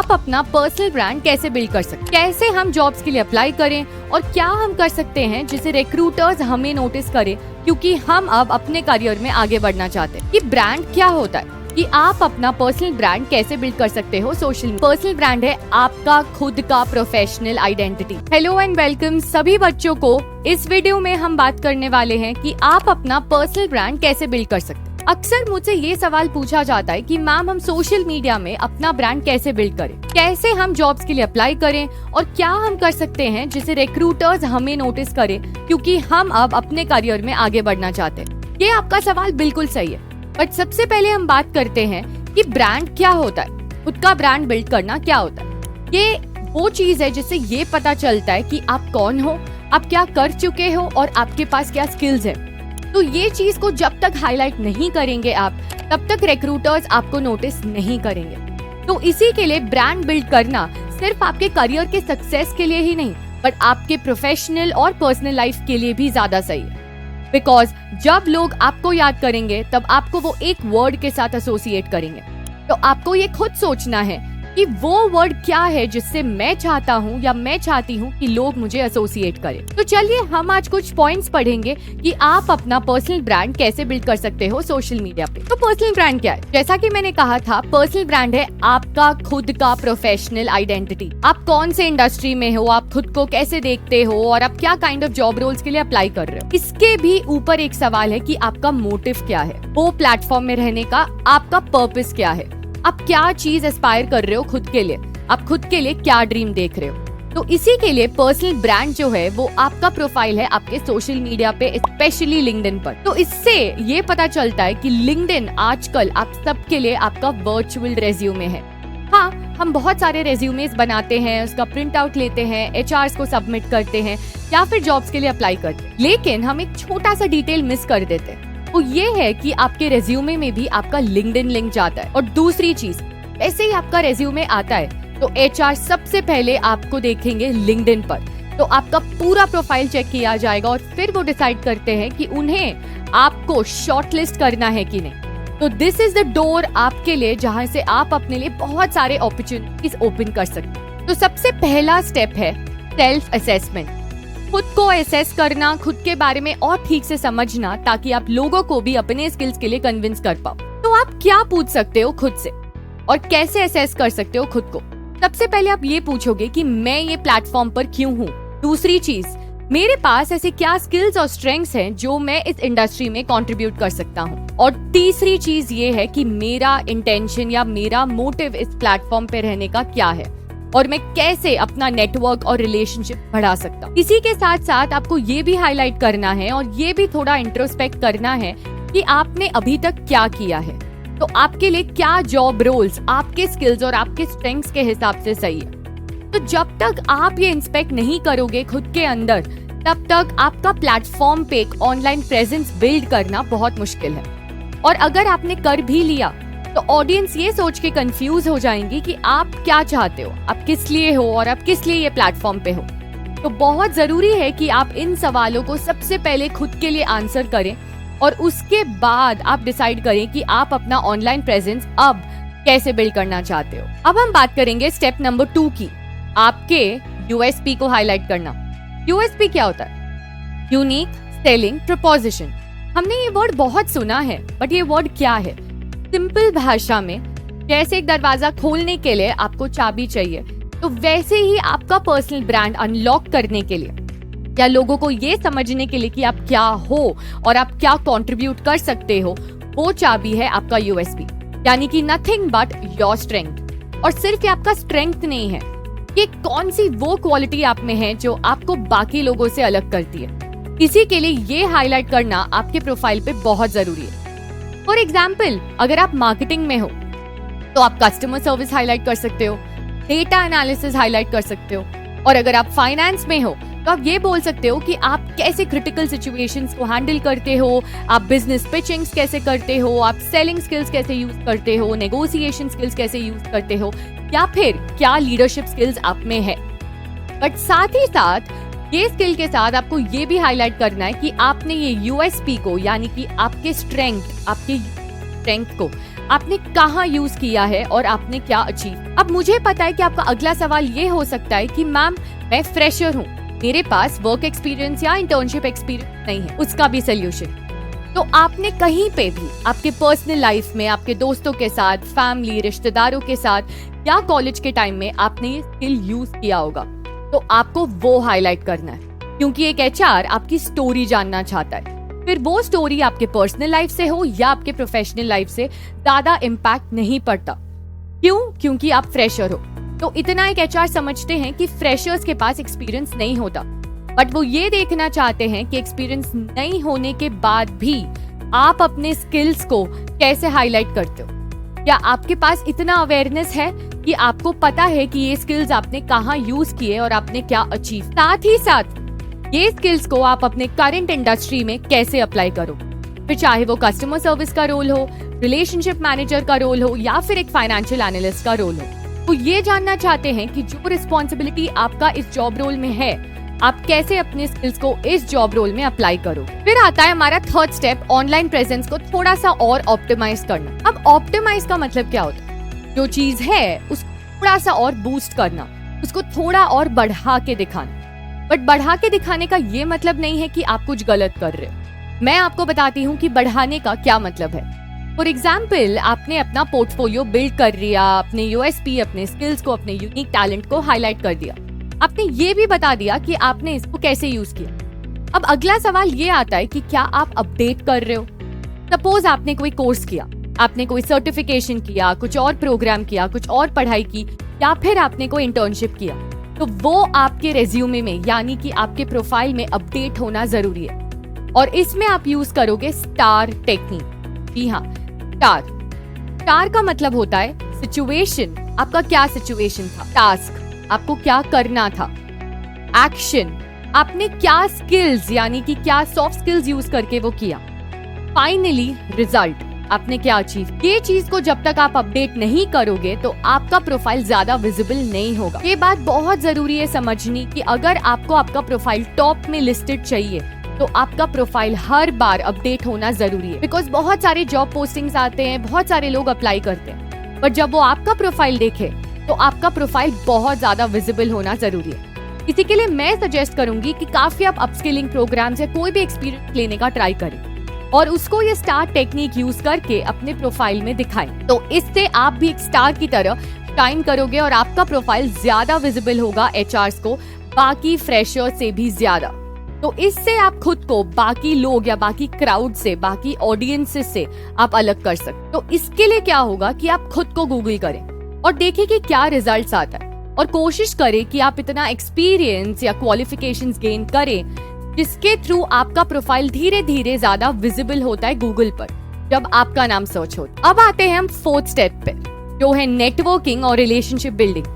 आप अपना personal brand कैसे बिल्ड कर सकते हैं, कैसे हम जॉब्स के लिए अप्लाई करें और क्या हम कर सकते हैं जिसे रिक्रूटर्स हमें नोटिस करें क्योंकि हम अब अपने करियर में आगे बढ़ना चाहते हैं। कि ब्रांड क्या होता है, कि आप अपना पर्सनल ब्रांड कैसे बिल्ड कर सकते हो सोशल मीडिया। पर्सनल ब्रांड है आपका खुद का professional identity. Hello and welcome सभी बच्चों को। इस वीडियो में हम बात करने वाले हैं कि आप अपना पर्सनल ब्रांड कैसे बिल्ड कर सकते हैं। अक्सर मुझसे ये सवाल पूछा जाता है कि मैम हम सोशल मीडिया में अपना ब्रांड कैसे बिल्ड करें, कैसे हम जॉब्स के लिए अप्लाई करें और क्या हम कर सकते हैं जिसे रिक्रूटर्स हमें नोटिस करें क्योंकि हम अब अपने करियर में आगे बढ़ना चाहते हैं। ये आपका सवाल बिल्कुल सही है, बट सबसे पहले हम बात करते हैं कि ब्रांड क्या होता है। खुद का ब्रांड बिल्ड करना क्या होता है। ये वो चीज है जिससे ये पता चलता है कि आप कौन हो, आप क्या कर चुके हो और आपके पास क्या स्किल्स है। तो ये चीज को जब तक हाईलाइट नहीं करेंगे आप, तब तक रिक्रूटर्स आपको नोटिस नहीं करेंगे। तो इसी के लिए ब्रांड बिल्ड करना सिर्फ आपके करियर के सक्सेस के लिए ही नहीं, बट आपके प्रोफेशनल और पर्सनल लाइफ के लिए भी ज्यादा सही है। बिकॉज जब लोग आपको याद करेंगे तब आपको वो एक वर्ड के साथ एसोसिएट करेंगे। तो आपको ये खुद सोचना है कि वो वर्ड क्या है जिससे मैं चाहता हूँ या मैं चाहती हूँ कि लोग मुझे एसोसिएट करें। तो चलिए हम आज कुछ पॉइंट्स पढ़ेंगे कि आप अपना पर्सनल ब्रांड कैसे बिल्ड कर सकते हो सोशल मीडिया पे। तो पर्सनल ब्रांड क्या है? जैसा कि मैंने कहा था, पर्सनल ब्रांड है आपका खुद का प्रोफेशनल आइडेंटिटी। आप कौन से इंडस्ट्री में हो, आप खुद को कैसे देखते हो और आप क्या काइंड ऑफ जॉब रोल्स के लिए अप्लाई कर रहे हो। इसके भी ऊपर एक सवाल है कि आपका मोटिव क्या है, वो प्लेटफॉर्म में रहने का आपका पर्पस क्या है। आप क्या चीज एस्पायर कर रहे हो खुद के लिए, आप खुद के लिए क्या ड्रीम देख रहे हो। तो इसी के लिए पर्सनल ब्रांड जो है वो आपका प्रोफाइल है आपके सोशल मीडिया पे, स्पेशली लिंक्डइन पर। तो इससे ये पता चलता है कि लिंक्डइन आजकल आप सबके लिए आपका वर्चुअल रेज्यूमे है। हाँ, हम बहुत सारे रेज्यूमेस बनाते हैं, उसका प्रिंट आउट लेते हैं, एचआरस को सबमिट करते हैं या फिर जॉब्स के लिए अप्लाई करते हैं, लेकिन हम एक छोटा सा डिटेल मिस कर देते हैं। वो ये है कि आपके रेज्यूमे में भी आपका लिंक्डइन लिंक जाता है। और दूसरी चीज, ऐसे ही आपका रेज्यूमे आता है तो एचआर सबसे पहले आपको देखेंगे लिंक्डइन पर। तो आपका पूरा प्रोफाइल चेक किया जाएगा और फिर वो डिसाइड करते हैं कि उन्हें आपको शॉर्टलिस्ट करना है कि नहीं। तो दिस इज द डोर आपके लिए जहां से आप अपने लिए बहुत सारे अपॉर्चुनिटीज ओपन कर सकते हैं। तो सबसे पहला स्टेप है सेल्फ असेसमेंट। खुद को एसेस करना, खुद के बारे में और ठीक से समझना, ताकि आप लोगों को भी अपने स्किल्स के लिए कन्विंस कर पाओ। तो आप क्या पूछ सकते हो खुद से और कैसे एसेस कर सकते हो खुद को। सबसे पहले आप ये पूछोगे कि मैं ये प्लेटफॉर्म पर क्यों हूँ। दूसरी चीज, मेरे पास ऐसे क्या स्किल्स और स्ट्रेंथ्स हैं जो मैं इस इंडस्ट्री में कंट्रीब्यूट कर सकता हूँ। और तीसरी चीज ये है कि मेरा इंटेंशन या मेरा मोटिव इस प्लेटफॉर्म पे रहने का क्या है और मैं कैसे अपना नेटवर्क और रिलेशनशिप बढ़ा सकता हूँ। इसी के साथ साथ आपको ये भी हाईलाइट करना है और ये भी थोड़ा इंट्रोस्पेक्ट करना है कि आपने अभी तक क्या किया है। तो आपके लिए क्या जॉब रोल्स आपके स्किल्स और आपके स्ट्रेंथ्स के हिसाब से सही है। तो जब तक आप ये इंस्पेक्ट नहीं करोगे खुद के अंदर, तब तक आपका प्लेटफॉर्म पे एक ऑनलाइन प्रेजेंस बिल्ड करना बहुत मुश्किल है। और अगर आपने कर भी लिया तो ऑडियंस ये सोच के कंफ्यूज हो जाएंगी कि आप क्या चाहते हो, आप किस लिए हो और आप किस लिए ये प्लेटफॉर्म पे हो। तो बहुत जरूरी है कि आप इन सवालों को सबसे पहले खुद के लिए आंसर करें और उसके बाद आप डिसाइड करें कि आप अपना ऑनलाइन प्रेजेंस अब कैसे बिल्ड करना चाहते हो। अब हम बात करेंगे स्टेप नंबर 2 की, आपके यूएसपी को हाईलाइट करना। यूएसपी क्या होता है? Unique selling preposition. हमने ये वर्ड बहुत सुना है, बट ये वर्ड क्या है? सिंपल भाषा में, जैसे एक दरवाजा खोलने के लिए आपको चाबी चाहिए, तो वैसे ही आपका पर्सनल ब्रांड अनलॉक करने के लिए या लोगों को ये समझने के लिए कि आप क्या हो और आप क्या कंट्रीब्यूट कर सकते हो, वो चाबी है आपका यूएसपी, यानी कि नथिंग बट योर स्ट्रेंथ। और सिर्फ ये आपका स्ट्रेंथ नहीं है, ये कौन सी वो क्वालिटी आप में है जो आपको बाकी लोगों से अलग करती है। इसी के लिए ये हाईलाइट करना आपके प्रोफाइल पे बहुत जरूरी है। फॉर एग्जाम्पल, अगर आप मार्केटिंग में हो तो आप कस्टमर सर्विस हाईलाइट कर सकते हो, डेटा एनालिसिस हाईलाइट कर सकते हो, और अगर आप फाइनेंस में हो तो आप ये बोल सकते हो कि आप कैसे क्रिटिकल सिचुएशंस को हैंडल करते हो, आप बिजनेस पिचिंग्स कैसे करते हो, आप सेलिंग स्किल्स कैसे यूज करते हो, नेगोशिएशन स्किल्स कैसे यूज करते हो, या फिर क्या लीडरशिप स्किल्स आप में है। बट साथ ही साथ ये स्किल के साथ आपको ये भी हाईलाइट करना है कि आपने ये यूएसपी को, यानी कि आपके स्ट्रेंथ को आपने कहाँ यूज किया है और आपने क्या अचीव। अब मुझे पता है कि आपका अगला सवाल ये हो सकता है कि मैम मैं फ्रेशर हूँ, मेरे पास वर्क एक्सपीरियंस या इंटर्नशिप एक्सपीरियंस नहीं है, उसका भी सोल्यूशन। तो आपने कहीं पे भी आपके पर्सनल लाइफ में, आपके दोस्तों के साथ, फैमिली, रिश्तेदारों के साथ या कॉलेज के टाइम में आपने ये स्किल यूज किया होगा, तो आपको वो हाईलाइट करना है, क्योंकि एक एचआर आपकी स्टोरी जानना चाहता है। फिर वो स्टोरी आपके पर्सनल लाइफ से हो या आपके प्रोफेशनल लाइफ से ज्यादा इम्पैक्ट नहीं पड़ता। क्यों? क्योंकि आप फ्रेशर हो। तो इतना एक एचआर समझते हैं कि फ्रेशर्स के पास एक्सपीरियंस नहीं होता, बट वो ये देखना चाहते हैं कि एक्सपीरियंस नहीं होने के बाद भी आप अपने स्किल्स को कैसे हाईलाइट करते हो। क्या आपके पास इतना अवेयरनेस है कि आपको पता है कि ये स्किल्स आपने कहाँ यूज किए और आपने क्या अचीव। साथ ही साथ ये स्किल्स को आप अपने करंट इंडस्ट्री में कैसे अप्लाई करो, फिर चाहे वो कस्टमर सर्विस का रोल हो, रिलेशनशिप मैनेजर का रोल हो या फिर एक फाइनेंशियल एनालिस्ट का रोल हो। तो ये जानना चाहते हैं कि जो रिस्पॉन्सिबिलिटी आपका इस जॉब रोल में है, आप कैसे अपने स्किल्स को इस जॉब रोल में अप्लाई करो। फिर आता है हमारा थर्ड स्टेप, ऑनलाइन प्रेजेंस को थोड़ा सा और ऑप्टिमाइज करना। अब ऑप्टिमाइज का मतलब क्या होता है? जो चीज है उसको थोड़ा सा और बूस्ट करना, उसको थोड़ा और बढ़ा के दिखाना। बट बढ़ा के दिखाने का ये मतलब नहीं है कि आप कुछ गलत कर रहे हो। मैं आपको बताती हूँ कि बढ़ाने का क्या मतलब है। फॉर एग्जाम्पल, आपने अपना पोर्टफोलियो बिल्ड कर लिया, अपने यूएसपी, अपने स्किल्स को, अपने यूनिक टैलेंट को हाईलाइट कर दिया। आपने ये भी बता दिया कि आपने इसको कैसे यूज किया। अब अगला सवाल ये आता है कि क्या आप अपडेट कर रहे हो। सपोज आपने कोई कोर्स किया, आपने कोई सर्टिफिकेशन किया, कुछ और प्रोग्राम किया, कुछ और पढ़ाई की, या फिर आपने कोई इंटर्नशिप किया, तो वो आपके रेज्यूमे में यानी कि आपके प्रोफाइल में अपडेट होना जरूरी है। और इसमें आप यूज करोगे स्टार टेक्निक। जी हाँ, स्टार का मतलब होता है सिचुएशन, आपका क्या सिचुएशन था, टास्क आपको क्या करना था, एक्शन आपने क्या स्किल्स यानी कि क्या सॉफ्ट स्किल्स यूज करके वो किया, फाइनली रिजल्ट आपने क्या अचीव। ये चीज को जब तक आप अपडेट नहीं करोगे तो आपका प्रोफाइल ज्यादा विजिबल नहीं होगा। ये बात बहुत जरूरी है समझनी कि अगर आपको आपका प्रोफाइल टॉप में लिस्टेड चाहिए तो आपका प्रोफाइल हर बार अपडेट होना जरूरी है। बिकॉज बहुत सारे जॉब पोस्टिंग्स आते हैं, बहुत सारे लोग अप्लाई करते हैं, बट जब वो आपका प्रोफाइल देखे तो आपका प्रोफाइल बहुत ज्यादा विजिबल होना जरूरी है। इसी के लिए मैं सजेस्ट करूंगी कि काफी आप अपस्किलिंग प्रोग्राम्स या कोई भी एक्सपीरियंस लेने का ट्राई करें और उसको ये स्टार टेक्निक यूज करके अपने प्रोफाइल में दिखाएं। तो इससे आप भी एक स्टार की तरह शाइन करोगे और आपका प्रोफाइल ज्यादा विजिबल होगा एचआरस को बाकी फ्रेशर से भी ज्यादा। तो इससे आप खुद को बाकी लोग या बाकी क्राउड से, बाकी ऑडियंसेस से आप अलग कर सकते। तो इसके लिए क्या होगा कि आप खुद को गूगल करें और देखें कि क्या रिजल्ट्स आता है और कोशिश करें कि आप इतना एक्सपीरियंस या क्वालिफिकेशंस गेन करें जिसके थ्रू आपका प्रोफाइल धीरे धीरे ज्यादा विजिबल होता है गूगल पर जब आपका नाम सर्च होता है। अब आते हैं हम फोर्थ स्टेप पे, जो है नेटवर्किंग और रिलेशनशिप बिल्डिंग,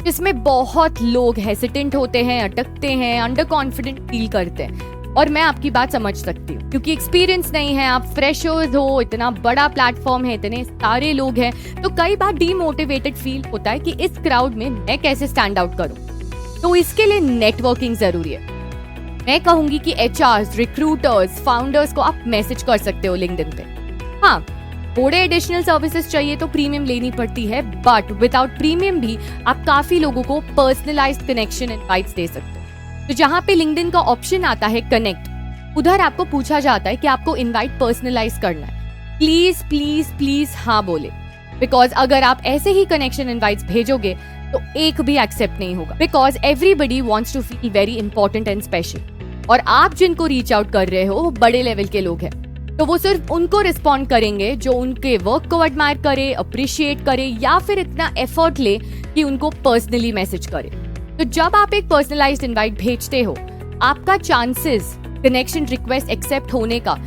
जिसमें बहुत लोग हेसिटेंट होते हैं, अटकते हैं, अंडर कॉन्फिडेंट फील करते हैं। और मैं आपकी बात समझ सकती हूँ क्योंकि एक्सपीरियंस नहीं है, आप फ्रेशर्स हो, इतना बड़ा प्लेटफॉर्म है, इतने सारे लोग हैं, तो कई बार डीमोटिवेटेड फील होता है कि इस क्राउड में मैं कैसे स्टैंड आउट करूँ। तो इसके लिए नेटवर्किंग जरूरी है। मैं कहूंगी कि एचआर्स, रिक्रूटर्स, फाउंडर्स को आप मैसेज कर सकते हो लिंक्डइन पे। हाँ, थोड़े एडिशनल सर्विसेज चाहिए तो प्रीमियम लेनी पड़ती है, बट विदाउट प्रीमियम भी आप काफी लोगों को पर्सनलाइज्ड कनेक्शन इनवाइट्स दे सकते हो। तो जहाँ पे लिंक्डइन का ऑप्शन आता है कनेक्ट, उधर आपको पूछा जाता है कि आपको इनवाइट पर्सनलाइज करना है। प्लीज प्लीज प्लीज हाँ बोले, बिकॉज अगर आप ऐसे ही कनेक्शन इनवाइट्स भेजोगे तो एक भी एक्सेप्ट नहीं होगा। Because everybody wants to feel very important and special, और आप जिनको रीच आउट कर रहे हो वो बड़े लेवल के लोग हैं, तो वो सिर्फ उनको रिस्पॉन्ड करेंगे जो उनके वर्क को एडमायर करे, अप्रिशिएट करे या फिर इतना एफर्ट ले कि उनको पर्सनली मैसेज करे। तो जब आप एक पर्सनलाइज्ड इनवाइट भेजते हो, आपका चांसेस कनेक्शन रिक्वेस्ट एक्सेप्ट होने का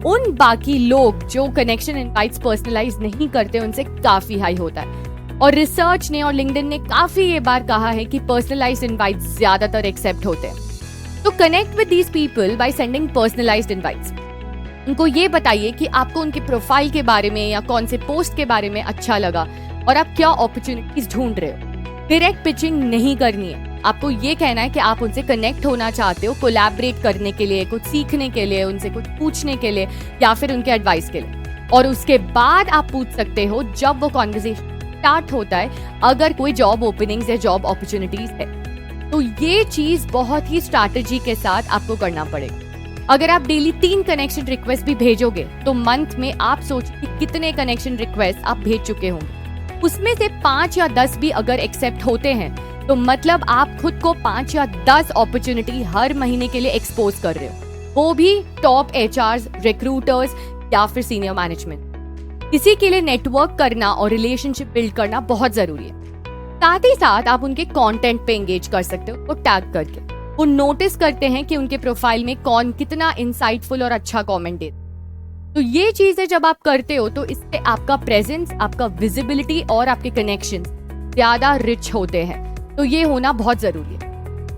उन बाकी लोग जो कनेक्शन इनवाइट्स पर्सनलाइज नहीं करते उनसे काफी हाई होता है। और रिसर्च ने और लिंक्डइन ने काफी ये बार कहा है कि पर्सनलाइज्ड इनवाइट्स ज्यादातर एक्सेप्ट होते हैं। तो connect with these people by sending personalised invites. उनको ये बताइए कि आपको उनके प्रोफाइल के बारे में या कौन से पोस्ट के बारे में अच्छा लगा और आप क्या अपॉर्चुनिटीज ढूंढ रहे हो। डायरेक्ट पिचिंग नहीं करनी है, आपको ये कहना है कि आप उनसे कनेक्ट होना चाहते हो, कोलैबोरेट करने के लिए, कुछ सीखने के लिए, उनसे कुछ पूछने के लिए या फिर उनके एडवाइस के लिए। और उसके बाद आप पूछ सकते हो जब वो कॉन्वर्सेशन स्टार्ट होता है अगर कोई जॉब ओपनिंग्स या जॉब अपॉर्चुनिटीज है। तो ये चीज बहुत ही स्ट्रैटेजी के साथ आपको करना पड़ेगा। अगर आप डेली 3 कनेक्शन रिक्वेस्ट भी भेजोगे तो मंथ में आप सोचिए कि कितने कनेक्शन रिक्वेस्ट आप भेज चुके होंगे। उसमें से 5 या 10 भी अगर एक्सेप्ट होते हैं तो मतलब आप खुद को 5 या 10 अपॉर्चुनिटी हर महीने के लिए एक्सपोज कर रहे हो, वो भी टॉप एचआरस, रिक्रूटर्स या फिर सीनियर मैनेजमेंट। इसी के लिए नेटवर्क करना और रिलेशनशिप बिल्ड करना बहुत जरूरी है। साथ ही साथ आप उनके कंटेंट पे एंगेज कर सकते हो, वो टैग करके। वो नोटिस करते हैं कि उनके प्रोफाइल में कौन कितना इंसाइटफुल और अच्छा कमेंट देता। तो ये चीजें जब आप करते हो तो इससे आपका प्रेजेंस, आपका विजिबिलिटी और आपके कनेक्शन ज्यादा रिच होते हैं। तो ये होना बहुत जरूरी है।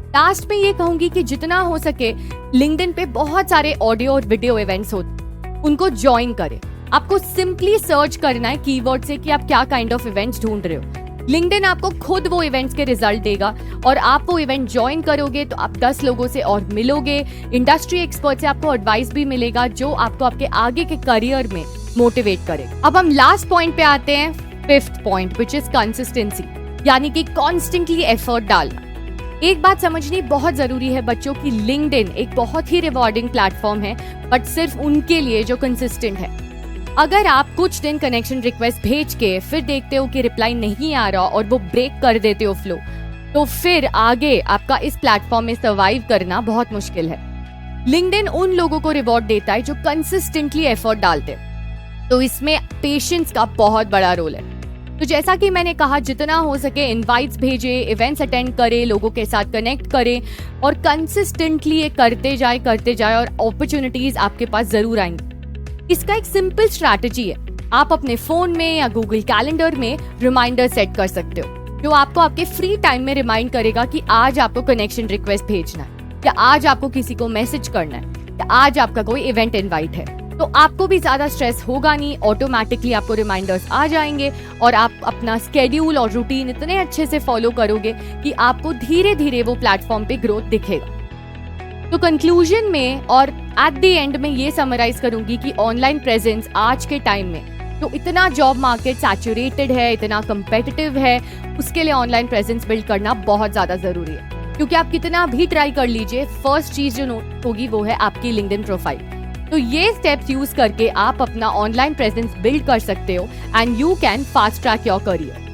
लास्ट में ये कहूंगी कि जितना हो सके लिंक्डइन पे बहुत सारे ऑडियो और वीडियो इवेंट्स होते हैं, उनको ज्वाइन करें। आपको सिंपली सर्च करना है कीवर्ड से कि आप क्या काइंड ऑफ इवेंट्स ढूंढ रहे हो। लिंक्डइन आपको खुद वो इवेंट्स के रिजल्ट देगा और आप वो इवेंट ज्वाइन करोगे तो आप 10 लोगों से और मिलोगे। इंडस्ट्री एक्सपर्ट से आपको एडवाइस भी मिलेगा जो आपको आपके आगे के करियर में मोटिवेट करेगा। अब हम लास्ट पॉइंट पे आते हैं, 5th point, which is consistency, यानी कि कॉन्स्टेंटली एफर्ट डालना। एक बात समझनी बहुत जरूरी है बच्चों की, लिंक्डइन एक बहुत ही रिवॉर्डिंग प्लेटफॉर्म है बट सिर्फ उनके लिए जो कंसिस्टेंट है। अगर आप कुछ दिन कनेक्शन रिक्वेस्ट भेज के फिर देखते हो कि रिप्लाई नहीं आ रहा और वो ब्रेक कर देते हो फ्लो, तो फिर आगे आपका इस प्लेटफॉर्म में सर्वाइव करना बहुत मुश्किल है। लिंक्डइन उन लोगों को रिवॉर्ड देता है जो कंसिस्टेंटली एफर्ट डालते हैं, तो इसमें पेशेंस का बहुत बड़ा रोल है। तो जैसा कि मैंने कहा, जितना हो सके इनवाइट्स भेजे, इवेंट्स अटेंड करे, लोगों के साथ कनेक्ट करे और कंसिस्टेंटली ये करते जाए और अपॉर्चुनिटीज आपके पास जरूर आएंगी। इसका एक सिंपल स्ट्रैटेजी है, आप अपने फोन में या गूगल कैलेंडर में रिमाइंडर सेट कर सकते हो जो आपको आपके फ्री टाइम में रिमाइंड करेगा कि आज आपको कनेक्शन रिक्वेस्ट भेजना है या आज आपको किसी को मैसेज करना है या आज आपका कोई इवेंट इनवाइट है। तो आपको भी ज्यादा स्ट्रेस होगा नहीं, ऑटोमेटिकली आपको रिमाइंडर्स आ जाएंगे और आप अपना स्केड्यूल और रूटीन इतने अच्छे से फॉलो करोगे कि आपको धीरे धीरे वो प्लेटफॉर्म पे ग्रोथ दिखेगा। तो कंक्लूजन में और एट द एंड में ये समराइज करूंगी कि ऑनलाइन प्रेजेंस आज के टाइम में तो इतना जॉब मार्केट सैचुरेटेड है, इतना कंपेटिटिव है, उसके लिए ऑनलाइन प्रेजेंस बिल्ड करना बहुत ज्यादा जरूरी है। क्योंकि आप कितना भी ट्राई कर लीजिए, फर्स्ट चीज जो नोट होगी वो है आपकी लिंक्डइन प्रोफाइल। तो ये स्टेप्स यूज करके आप अपना ऑनलाइन प्रेजेंस बिल्ड कर सकते हो and you can fast track your career.